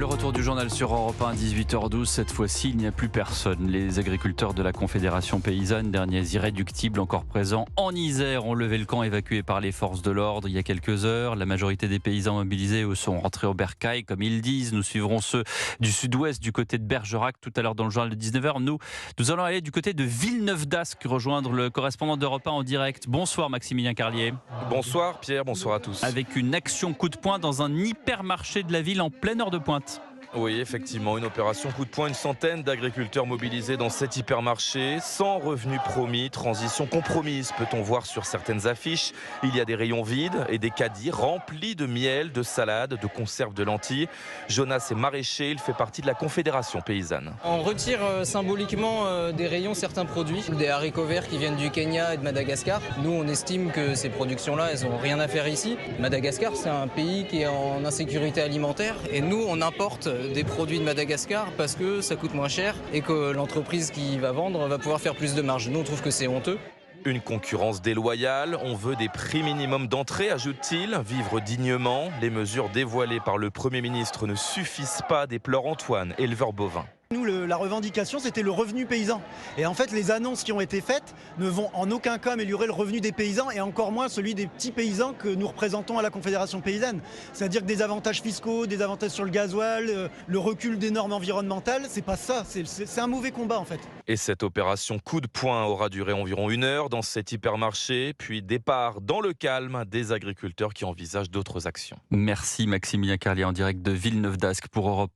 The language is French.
Le retour du journal sur Europe 1, 18h12. Cette fois-ci, il n'y a plus personne. Les agriculteurs de la Confédération paysanne, derniers irréductibles encore présents en Isère, ont levé le camp évacué par les forces de l'ordre il y a quelques heures. La majorité des paysans mobilisés, eux, sont rentrés au bercail, comme ils disent. Nous suivrons ceux du sud-ouest, du côté de Bergerac, tout à l'heure dans le journal de 19h. Nous allons aller du côté de Villeneuve-d'Ascq, rejoindre le correspondant d'Europe 1 en direct. Bonsoir Maximilien Carlier. Bonsoir Pierre, bonsoir à tous. Avec une action coup de poing dans un hypermarché de la ville en pleine heure de pointe. Oui, effectivement, une opération coup de poing, une centaine d'agriculteurs mobilisés dans cet hypermarché, sans revenus promis, transition compromise, peut-on voir sur certaines affiches. Il y a des rayons vides et des caddies remplis de miel, de salade, de conserves de lentilles. Jonas est maraîcher, il fait partie de la Confédération paysanne. On retire symboliquement des rayons certains produits, des haricots verts qui viennent du Kenya et de Madagascar. Nous, on estime que ces productions-là, elles n'ont rien à faire ici. Madagascar, c'est un pays qui est en insécurité alimentaire et nous, on importe des produits de Madagascar parce que ça coûte moins cher et que l'entreprise qui va vendre va pouvoir faire plus de marge. Nous, on trouve que c'est honteux. Une concurrence déloyale, on veut des prix minimums d'entrée, ajoute-t-il, vivre dignement. Les mesures dévoilées par le Premier ministre ne suffisent pas, déplore Antoine, éleveur bovin. Nous, la revendication, c'était le revenu paysan. Et en fait, les annonces qui ont été faites ne vont en aucun cas améliorer le revenu des paysans et encore moins celui des petits paysans que nous représentons à la Confédération paysanne. C'est-à-dire que des avantages fiscaux, des avantages sur le gasoil, le recul des normes environnementales, c'est pas ça. C'est un mauvais combat en fait. Et cette opération coup de poing aura duré environ 1 heure dans cet hypermarché, puis départ dans le calme des agriculteurs qui envisagent d'autres actions. Merci Maximilien Carlier en direct de Villeneuve-d'Ascq pour Europe